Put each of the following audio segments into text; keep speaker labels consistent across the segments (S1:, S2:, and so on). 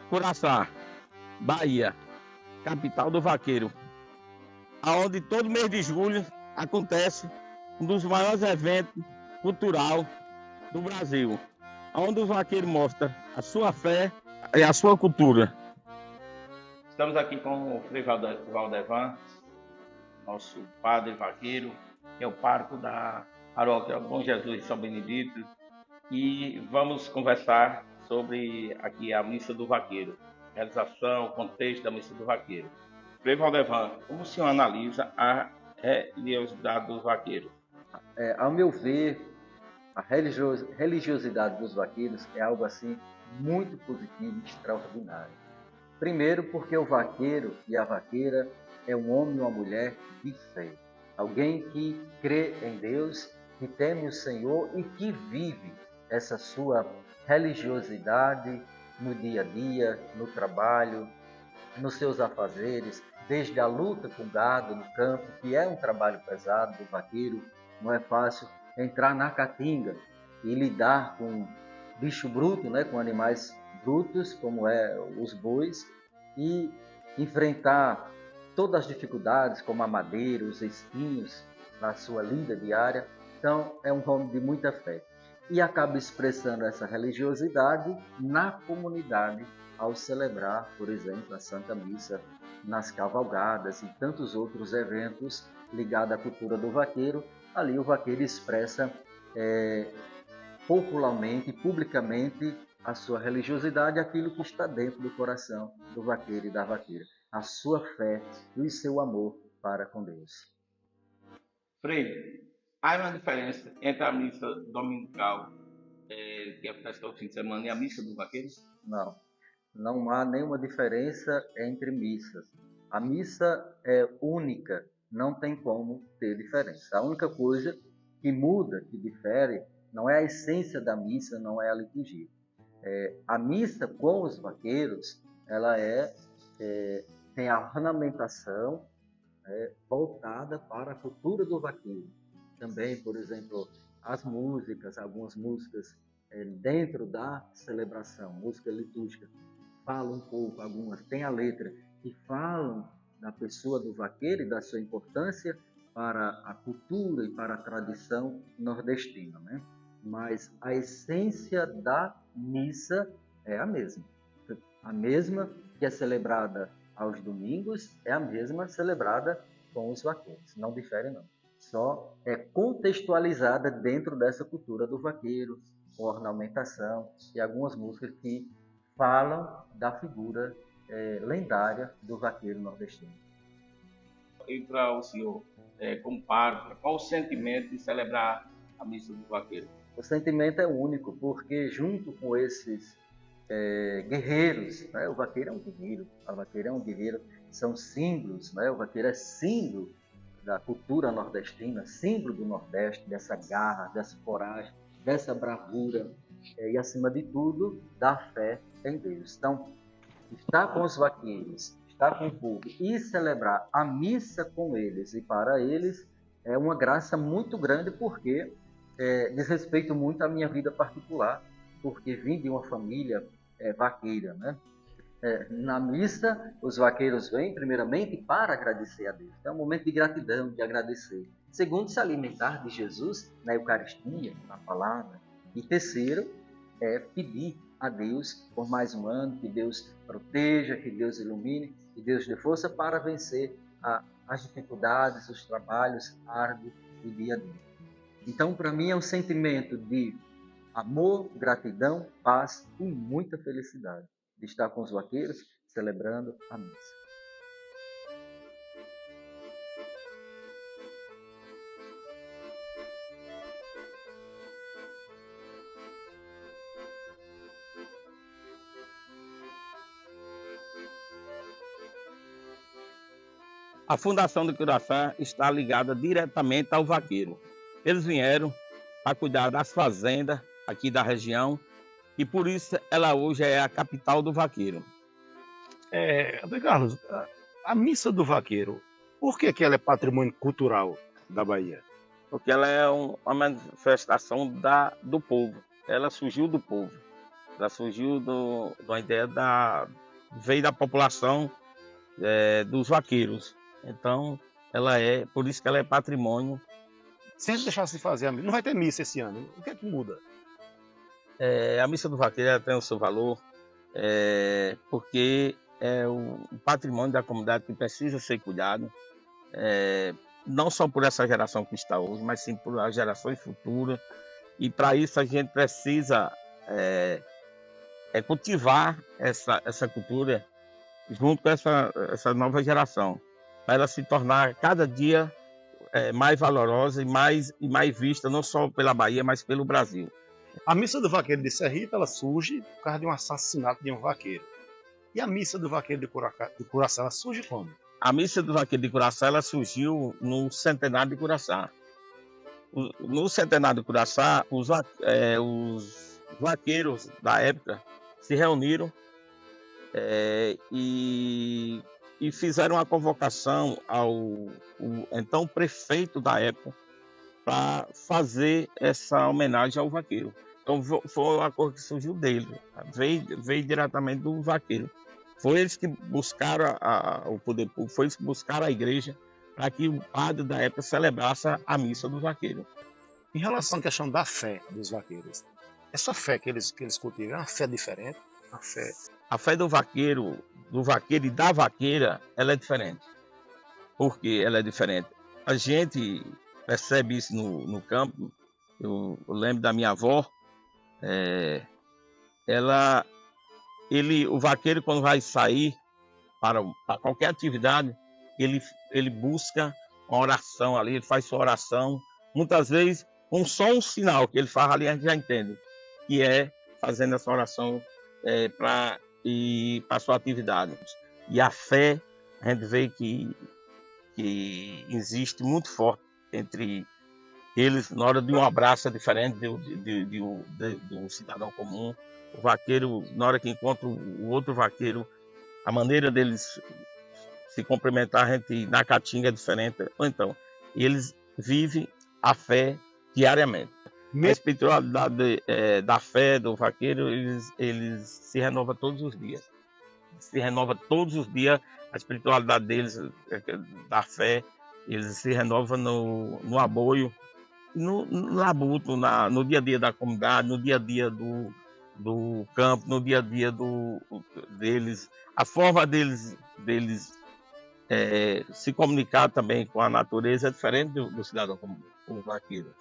S1: Curaçá, Bahia, capital do vaqueiro, aonde todo mês de julho acontece um dos maiores eventos cultural do Brasil, onde o vaqueiro mostra a sua fé e a sua cultura. Estamos aqui com o Frei Valdevan, nosso padre vaqueiro, que é o pároco da paróquia Bom Jesus de São Benedito, e vamos conversar sobre aqui a missa do vaqueiro, realização, contexto da missa do vaqueiro. Frei Valdevan, como o senhor analisa a religiosidade do vaqueiro?
S2: Ao meu ver, a religiosidade dos vaqueiros é algo assim muito positivo e extraordinário. Primeiro, porque o vaqueiro e a vaqueira é um homem e uma mulher de fé. Alguém que crê em Deus, que teme o Senhor e que vive essa sua religiosidade no dia a dia, no trabalho, nos seus afazeres, desde a luta com o gado no campo, que é um trabalho pesado do vaqueiro. Não é fácil entrar na caatinga e lidar com bicho bruto, né, com animais brutos, como os bois, e enfrentar todas as dificuldades, como a madeira, os espinhos, na sua lida diária. Então, é um homem de muita fé. E acaba expressando essa religiosidade na comunidade, ao celebrar, por exemplo, a Santa Missa, nas cavalgadas e tantos outros eventos ligados à cultura do vaqueiro. Ali o vaqueiro expressa popularmente, publicamente, a sua religiosidade, aquilo que está dentro do coração do vaqueiro e da vaqueira, a sua fé e o seu amor para com Deus.
S1: Frei, há uma diferença entre a missa dominical, que acontece todo fim de semana, e a missa do vaqueiro?
S2: Não há nenhuma diferença entre missas. A missa é única, não tem como ter diferença. A única coisa que muda, que difere, não é a essência da missa, não é a liturgia. A missa com os vaqueiros, ela tem a ornamentação voltada para a cultura do vaqueiro. Também, por exemplo, as músicas, algumas músicas dentro da celebração, música litúrgica, falam um pouco, algumas têm a letra, que falam da pessoa do vaqueiro e da sua importância para a cultura e para a tradição nordestina, né? Mas a essência da missa é a mesma. A mesma que é celebrada aos domingos é a mesma celebrada com os vaqueiros. Não difere, não. Só é contextualizada dentro dessa cultura do vaqueiro, com ornamentação e algumas músicas que falam da figura lendária do vaqueiro nordestino.
S1: E para o senhor, como pároco, qual o sentimento de celebrar a missa do vaqueiro?
S2: O sentimento é único, porque junto com esses guerreiros, né? O vaqueiro é um guerreiro, a vaqueira é um guerreiro, são símbolos, né? O vaqueiro é símbolo da cultura nordestina, símbolo do Nordeste, dessa garra, dessa coragem, dessa bravura e, acima de tudo, da fé em Deus. Então, estar com os vaqueiros, estar com o povo e celebrar a missa com eles e para eles é uma graça muito grande, porque diz respeito muito à minha vida particular, porque vim de uma família vaqueira, né? Na missa, os vaqueiros vêm primeiramente para agradecer a Deus. É um momento de gratidão, de agradecer. Segundo, se alimentar de Jesus na Eucaristia, na palavra. E terceiro, pedir a Deus por mais um ano, que Deus proteja, que Deus ilumine, que Deus dê força para vencer as dificuldades, os trabalhos árduos do dia a dia. Então, para mim, é um sentimento de amor, gratidão, paz e muita felicidade de estar com os vaqueiros celebrando a missa.
S1: A fundação do Curaçá está ligada diretamente ao vaqueiro. Eles vieram para cuidar das fazendas aqui da região e por isso ela hoje é a capital do vaqueiro.
S3: André Carlos, a missa do vaqueiro, por que ela é patrimônio cultural da Bahia?
S1: Porque ela é uma manifestação do povo, ela surgiu do povo. Ela surgiu de uma ideia veio da população dos vaqueiros. Então, por isso que ela é patrimônio.
S3: Se a gente deixasse de fazer a missa, não vai ter missa esse ano. O que é que muda?
S1: A missa do vaqueiro ela tem o seu valor, porque é o patrimônio da comunidade que precisa ser cuidado, não só por essa geração que está hoje, mas sim por as gerações futuras. E para isso a gente precisa cultivar essa cultura junto com essa nova geração, para ela se tornar cada dia mais valorosa e mais vista, não só pela Bahia, mas pelo Brasil.
S3: A missa do vaqueiro de Serrita, ela surge por causa de um assassinato de um vaqueiro. E a missa do vaqueiro de Curaçá, ela surge como?
S1: A missa do vaqueiro de Curaçá ela surgiu no centenário de Curaçá. No centenário de Curaçá, os vaqueiros da época se reuniram e fizeram uma convocação ao então prefeito da época para fazer essa homenagem ao vaqueiro. Então foi uma coisa que surgiu dele, veio diretamente do vaqueiro. Foi eles que buscaram o poder público, foi eles que buscaram a igreja para que o padre da época celebrasse a missa do vaqueiro.
S3: Em relação à questão da fé dos vaqueiros, essa fé que eles cultivam é uma fé diferente?
S1: A fé do vaqueiro e da vaqueira, ela é diferente. Por que ela é diferente? A gente percebe isso no campo. Eu lembro da minha avó, o vaqueiro quando vai sair para qualquer atividade, ele busca uma oração ali, ele faz sua oração, muitas vezes com só um sinal que ele faz ali, a gente já entende, que é fazendo essa oração para ir para sua atividade. E a fé, a gente vê que existe muito forte entre eles na hora de um abraço é diferente de um cidadão comum. O vaqueiro, na hora que encontra o outro vaqueiro, a maneira deles se cumprimentar, a gente na caatinga é diferente. Ou então, eles vivem a fé diariamente. A espiritualidade da fé do vaqueiro, eles se renova todos os dias. Se renova todos os dias a espiritualidade deles, da fé, eles se renovam no aboio, no labuto, no dia a dia da comunidade, no dia a dia do campo, no dia a dia deles, a forma deles se comunicar também com a natureza é diferente do cidadão comum, o vaqueiro.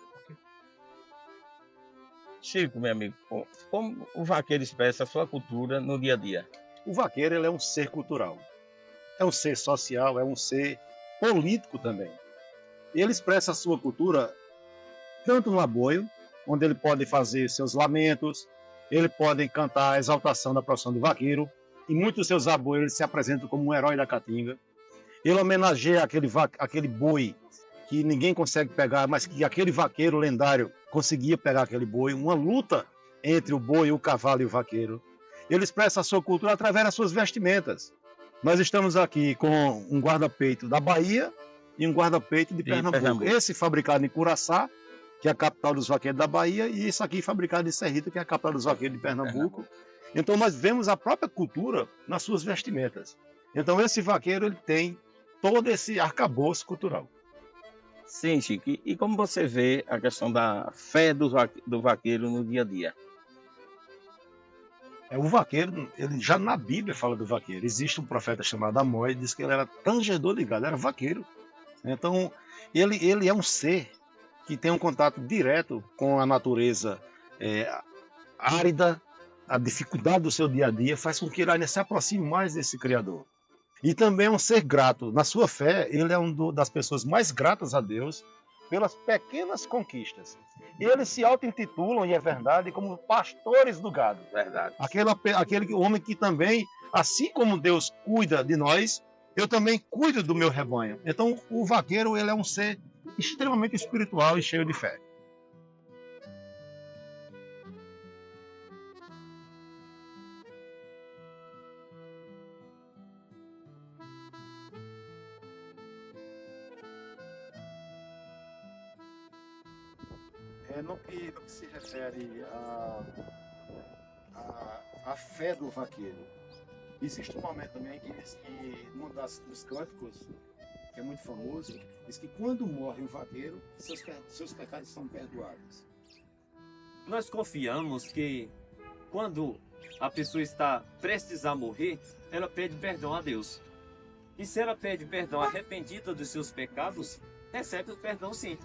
S1: Chico, meu amigo, como o vaqueiro expressa a sua cultura no dia a dia?
S3: O vaqueiro ele é um ser cultural, é um ser social, é um ser político também. Ele expressa a sua cultura tanto no aboio, onde ele pode fazer seus lamentos, ele pode cantar a exaltação da profissão do vaqueiro. Em muitos dos seus aboios ele se apresenta como um herói da caatinga. Ele homenageia aquele boi que ninguém consegue pegar, mas que aquele vaqueiro lendário conseguia pegar aquele boi, uma luta entre o boi, o cavalo e o vaqueiro. Ele expressa a sua cultura através das suas vestimentas. Nós estamos aqui com um guarda-peito da Bahia e um guarda-peito de Pernambuco. Esse fabricado em Curaçá, que é a capital dos vaqueiros da Bahia, e isso aqui fabricado em Serrita, que é a capital dos vaqueiros de Pernambuco. Então nós vemos a própria cultura nas suas vestimentas. Então esse vaqueiro ele tem todo esse arcabouço cultural.
S1: Sim, Chico. E como você vê a questão da fé do vaqueiro no dia a dia?
S3: O vaqueiro, ele já na Bíblia fala do vaqueiro. Existe um profeta chamado Amós, diz que ele era tangedor de gado, era vaqueiro. Então ele é um ser que tem um contato direto com a natureza árida. A dificuldade do seu dia a dia faz com que ele ainda se aproxime mais desse Criador. E também é um ser grato. Na sua fé, ele é das pessoas mais gratas a Deus pelas pequenas conquistas. E eles se auto-intitulam, e é verdade, como pastores do gado.
S1: Verdade.
S3: Aquele homem que também, assim como Deus cuida de nós, eu também cuido do meu rebanho. Então, o vaqueiro ele é um ser extremamente espiritual e cheio de fé. No que se refere a a fé do vaqueiro. Existe um momento também que diz que dos cânticos, que é muito famoso, diz que quando morre o vaqueiro, seus pecados são perdoados.
S4: Nós confiamos que quando a pessoa está prestes a morrer, ela pede perdão a Deus. E se ela pede perdão arrependida dos seus pecados, recebe o perdão sim.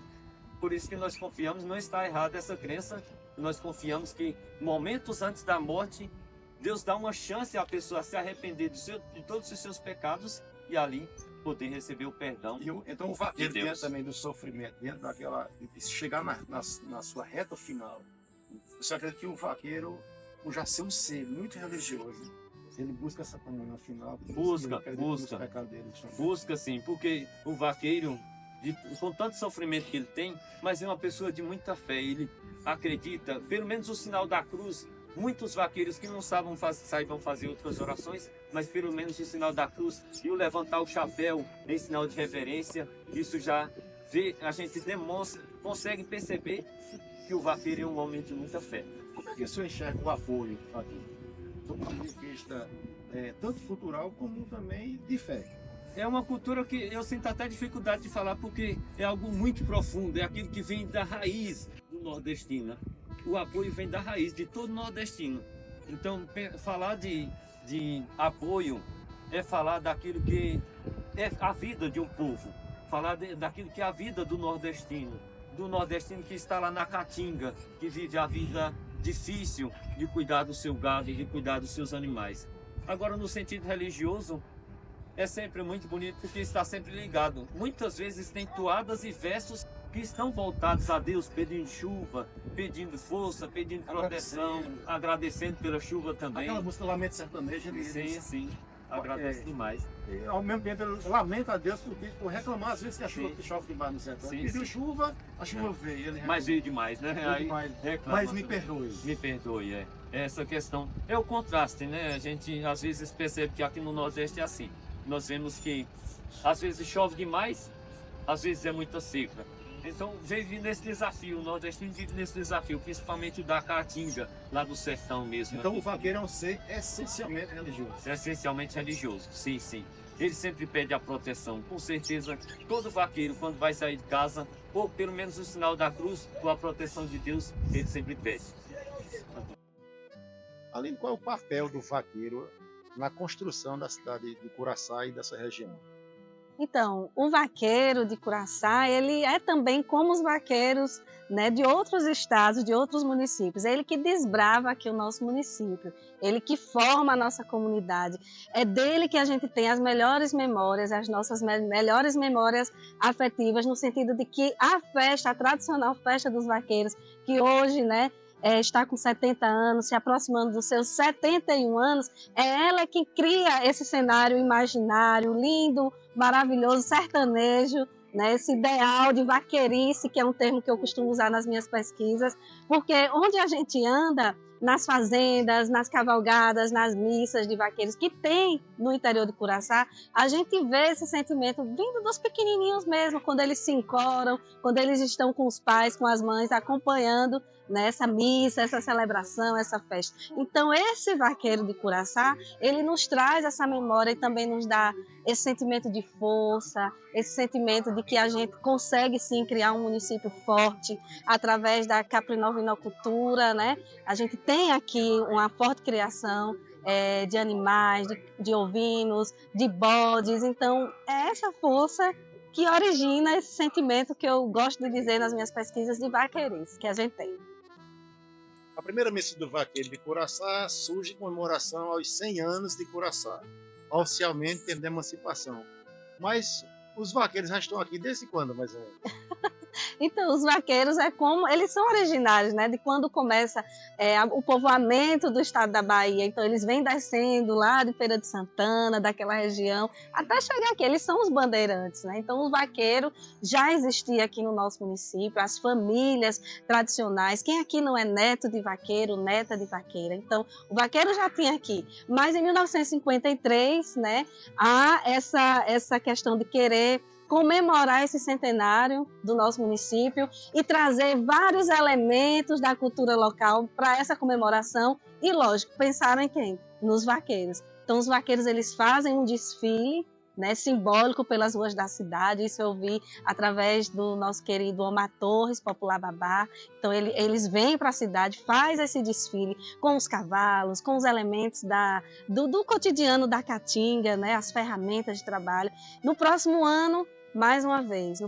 S4: Por isso que nós confiamos, não está errada essa crença, nós confiamos que momentos antes da morte, Deus dá uma chance à pessoa a se arrepender de todos os seus pecados e ali poder receber o perdão.
S3: Então o vaqueiro
S4: de Deus.
S3: dentro também do sofrimento, dentro daquela, de chegar na sua reta final. Você acredita que o vaqueiro, por já ser um ser muito religioso, ele busca essa comunhão final?
S4: Busca sim, porque o vaqueiro, com tanto sofrimento que ele tem, mas é uma pessoa de muita fé. Ele acredita, pelo menos o sinal da cruz. Muitos vaqueiros que não saibam fazer outras orações, mas pelo menos o sinal da cruz e o levantar o chapéu em sinal de reverência, isso já a gente demonstra, consegue perceber que o vaqueiro é um homem de muita fé.
S3: Como é que o senhor enxerga o apoio aqui? Do ponto de vista tanto cultural como também de fé.
S4: É uma cultura que eu sinto até dificuldade de falar porque é algo muito profundo, é aquilo que vem da raiz do nordestino. O apoio vem da raiz de todo nordestino. Então, falar de apoio é falar daquilo que é a vida de um povo. Falar daquilo que é a vida do nordestino que está lá na Caatinga, que vive a vida difícil de cuidar do seu gado e de cuidar dos seus animais. Agora, no sentido religioso, é sempre muito bonito porque está sempre ligado. Muitas vezes tem toadas e versos que estão voltados a Deus, pedindo chuva, pedindo força, pedindo proteção, agradecendo pela chuva também.
S3: Aquela música Lamento Sertanejo,
S4: Sim, agradece demais.
S3: E, ao mesmo tempo, ele lamenta a Deus por reclamar às vezes que a chuva que chove demais no sertão. Pediu chuva, a chuva veio.
S4: Mas veio demais, né? Aí
S3: mas me perdoe.
S4: Me perdoe, é. Essa questão é o contraste, né? A gente às vezes percebe que aqui no Nordeste é assim. Nós vemos que às vezes chove demais, às vezes é muita seca. Então vive nesse desafio, o nordestino vive nesse desafio, principalmente o da Caatinga, lá do sertão mesmo.
S3: Então o vaqueiro é um ser essencialmente religioso.
S4: Essencialmente religioso, sim. Ele sempre pede a proteção, com certeza. Todo vaqueiro, quando vai sair de casa, ou pelo menos o sinal da cruz, com a proteção de Deus, ele sempre pede.
S3: Além de qual é o papel do vaqueiro na construção da cidade de Curaçá e dessa região?
S5: Então, o vaqueiro de Curaçá, ele é também como os vaqueiros, né, de outros estados, de outros municípios. É ele que desbrava aqui o nosso município, ele que forma a nossa comunidade. É dele que a gente tem as melhores memórias, as nossas melhores memórias afetivas, no sentido de que a festa, a tradicional festa dos vaqueiros, que hoje, né, está com 70 anos, se aproximando dos seus 71 anos, é ela que cria esse cenário imaginário, lindo, maravilhoso, sertanejo, né, esse ideal de vaqueirice, que é um termo que eu costumo usar nas minhas pesquisas, porque onde a gente anda, nas fazendas, nas cavalgadas, nas missas de vaqueiros que tem no interior de Curaçá, a gente vê esse sentimento vindo dos pequenininhos mesmo, quando eles se encoram, quando eles estão com os pais, com as mães, acompanhando, né, essa missa, essa celebração, essa festa. Então esse vaqueiro de Curaçá, ele nos traz essa memória e também nos dá esse sentimento de força, esse sentimento de que a gente consegue sim criar um município forte através da caprinovinocultura, né? A gente tem aqui uma forte criação de animais, de ovinos, de bodes, então é essa força que origina esse sentimento que eu gosto de dizer nas minhas pesquisas de vaqueirice que a gente tem.
S3: A primeira missa do vaqueiro de Curaçá surge em comemoração aos 100 anos de Curaçá, oficialmente tendo emancipação. Mas os vaqueiros já estão aqui desde quando, mais ou menos?
S5: Então, os vaqueiros eles são originários, né, de quando começa o povoamento do estado da Bahia. Então, eles vêm descendo lá de Feira de Santana, daquela região, até chegar aqui. Eles são os bandeirantes, né? Então, o vaqueiro já existia aqui no nosso município, as famílias tradicionais. Quem aqui não é neto de vaqueiro, neta de vaqueira? Então, o vaqueiro já tinha aqui. Mas, em 1953, né, há essa questão de querer comemorar esse centenário do nosso município e trazer vários elementos da cultura local para essa comemoração e, lógico, pensaram em quem? Nos vaqueiros. Então, os vaqueiros eles fazem um desfile, né, simbólico pelas ruas da cidade. Isso eu vi através do nosso querido Omar Torres, Popular Babá. Então eles vêm para a cidade, faz esse desfile com os cavalos, com os elementos do cotidiano da Caatinga, né, as ferramentas de trabalho. No próximo ano, mais uma vez.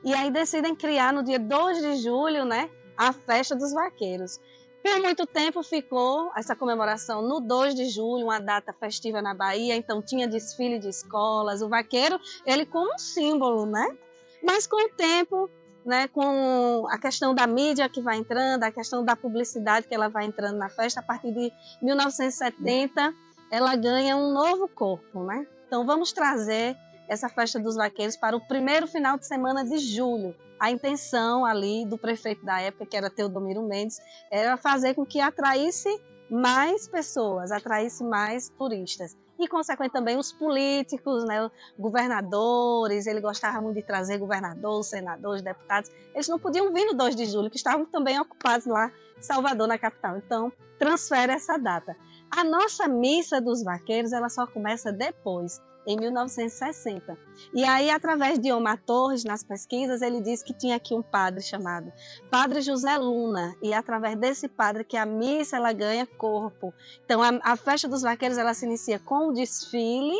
S5: E aí decidem criar no dia 2 de julho, né, a Festa dos Vaqueiros. Por muito tempo ficou essa comemoração no 2 de julho, uma data festiva na Bahia, então tinha desfile de escolas, o vaqueiro, ele como um símbolo, né? Mas com o tempo, né, com a questão da mídia que vai entrando, a questão da publicidade que ela vai entrando na festa, a partir de 1970, ela ganha um novo corpo, né? Então vamos trazer essa Festa dos Vaqueiros para o primeiro final de semana de julho. A intenção ali do prefeito da época, que era Teodomiro Mendes, era fazer com que atraísse mais pessoas, atraísse mais turistas. E, consequentemente, também os políticos, né, governadores, ele gostava muito de trazer governadores, senadores, deputados. Eles não podiam vir no 2 de julho, que estavam também ocupados lá em Salvador, na capital. Então, transfere essa data. A nossa missa dos vaqueiros, ela só começa depois, em 1960. E aí, através de Omar Torres, nas pesquisas, ele disse que tinha aqui um padre chamado Padre José Luna, e através desse padre que a missa ela ganha corpo. Então, a Festa dos Vaqueiros ela se inicia com o desfile,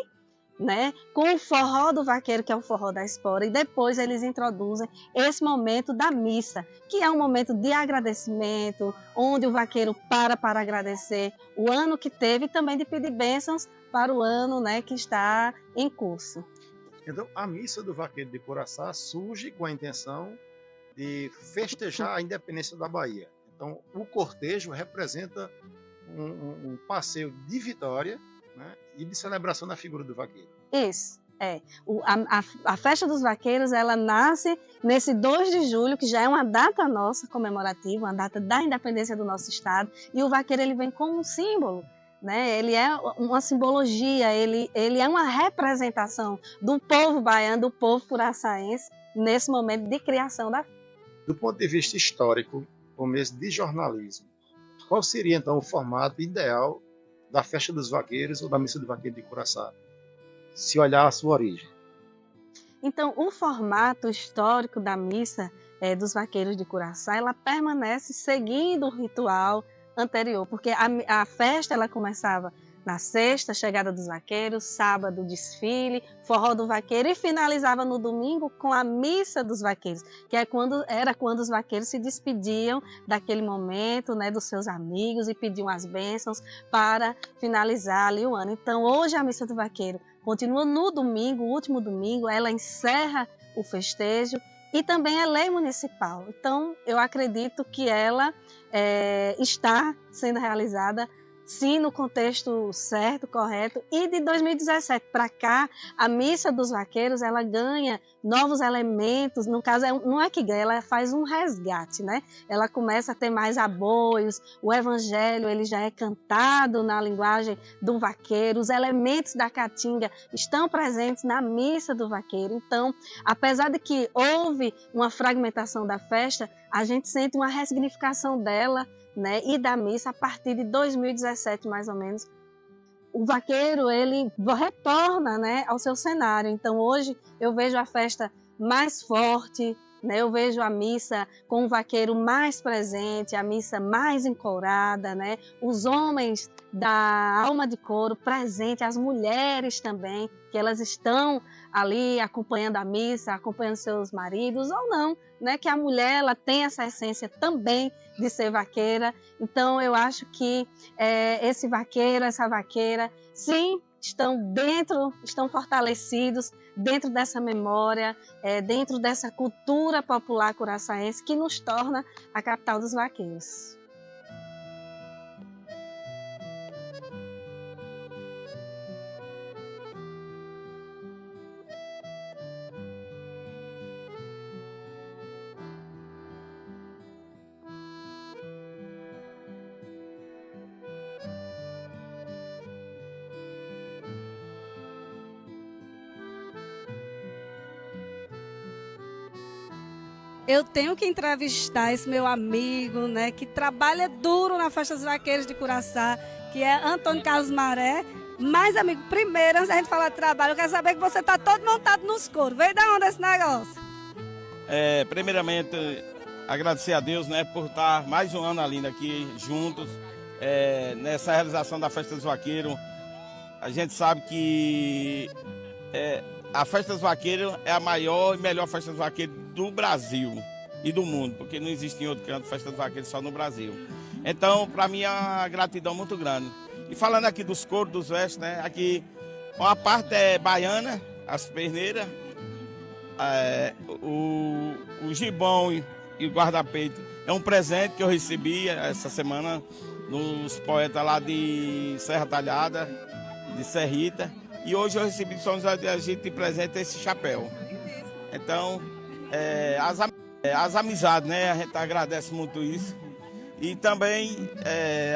S5: né, com o forró do vaqueiro, que é o forró da espora, e depois eles introduzem esse momento da missa, que é um momento de agradecimento, onde o vaqueiro para agradecer o ano que teve e também de pedir bênçãos para o ano, né, que está em curso.
S3: Então, a missa do Vaqueiro de Curaçá surge com a intenção de festejar a independência da Bahia. Então, o cortejo representa um passeio de vitória, né, e de celebração da figura do vaqueiro.
S5: Isso, é. A Festa dos Vaqueiros, ela nasce nesse 2 de julho, que já é uma data nossa comemorativa, uma data da independência do nosso estado, e o vaqueiro ele vem como um símbolo, né? Ele é uma simbologia, ele é uma representação do povo baiano, do povo curaçaense, nesse momento de criação da...
S3: Do ponto de vista histórico, ou mesmo de jornalismo, qual seria então o formato ideal da Festa dos Vaqueiros ou da Missa do Vaqueiro de Curaçá, se olhar a sua origem?
S5: Então, o formato histórico da missa dos Vaqueiros de Curaçá, ela permanece seguindo o ritual anterior, porque a festa ela começava na sexta, chegada dos vaqueiros, sábado, desfile, forró do vaqueiro, e finalizava no domingo com a missa dos vaqueiros, que era quando os vaqueiros se despediam daquele momento, né, dos seus amigos e pediam as bênçãos para finalizar ali o ano. Então, hoje a missa do vaqueiro continua no domingo, o último domingo, ela encerra o festejo e também é lei municipal. Então, eu acredito que ela está sendo realizada, sim, no contexto certo, correto. E de 2017 para cá, a Missa dos Vaqueiros, ela ganha novos elementos. No caso, não é que ganha, ela faz um resgate, né? Ela começa a ter mais aboios, o evangelho ele já é cantado na linguagem do vaqueiro, os elementos da Caatinga estão presentes na Missa do Vaqueiro. Então, apesar de que houve uma fragmentação da festa, a gente sente uma ressignificação dela, né, e da missa a partir de 2017, mais ou menos. O vaqueiro, ele retorna, né, ao seu cenário. Então, hoje, eu vejo a festa mais forte, né, eu vejo a missa com o vaqueiro mais presente, a missa mais encorada, né, os homens da alma de couro presente, as mulheres também, que elas estão ali acompanhando a missa, acompanhando seus maridos ou não, né, que a mulher ela tem essa essência também de ser vaqueira. Então, eu acho que esse vaqueiro, essa vaqueira, sim, estão fortalecidos dentro dessa memória, dentro dessa cultura popular curaçaense que nos torna a capital dos vaqueiros.
S6: eu tenho que entrevistar esse meu amigo, né, que trabalha duro na Festa dos Vaqueiros de Curaçá, que é Antônio Carlos Maré. Mas, amigo, primeiro, antes da gente falar de trabalho, eu quero saber que você está todo montado nos coros. Veio da onde esse negócio?
S1: Primeiramente, agradecer a Deus, né, por estar mais um ano ali aqui juntos, nessa realização da Festa dos Vaqueiros. A gente sabe que a Festa dos Vaqueiros é a maior e melhor Festa dos Vaqueiros do Brasil e do mundo, porque não existe em outro canto Festa dos Vaqueiros só no Brasil. Então, para mim é uma gratidão muito grande. E falando aqui dos coros, dos versos, né, aqui uma parte é baiana, as perneiras, o gibão e o guarda-peito é um presente que eu recebi essa semana nos poetas lá de Serra Talhada, de Serrita, e hoje eu recebi de São José de Egito de presente esse chapéu. Então, as amizades, né, a gente agradece muito isso. E também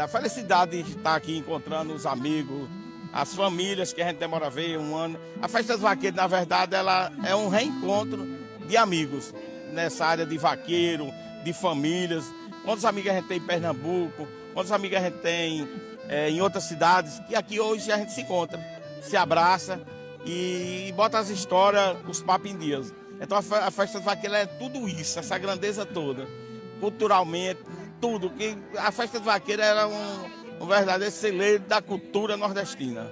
S1: a felicidade de estar aqui encontrando os amigos, as famílias que a gente demora a ver um ano. A Festa dos Vaqueiros, na verdade, ela é um reencontro de amigos nessa área de vaqueiro, de famílias. Quantos amigos a gente tem em Pernambuco, quantos amigos a gente tem em outras cidades, e aqui hoje a gente se encontra, se abraça e bota as histórias, os papos em dias. Então a Festa dos Vaqueiros é tudo isso, essa grandeza toda, culturalmente, tudo. A Festa dos Vaqueiros era um verdadeiro celeiro da cultura nordestina.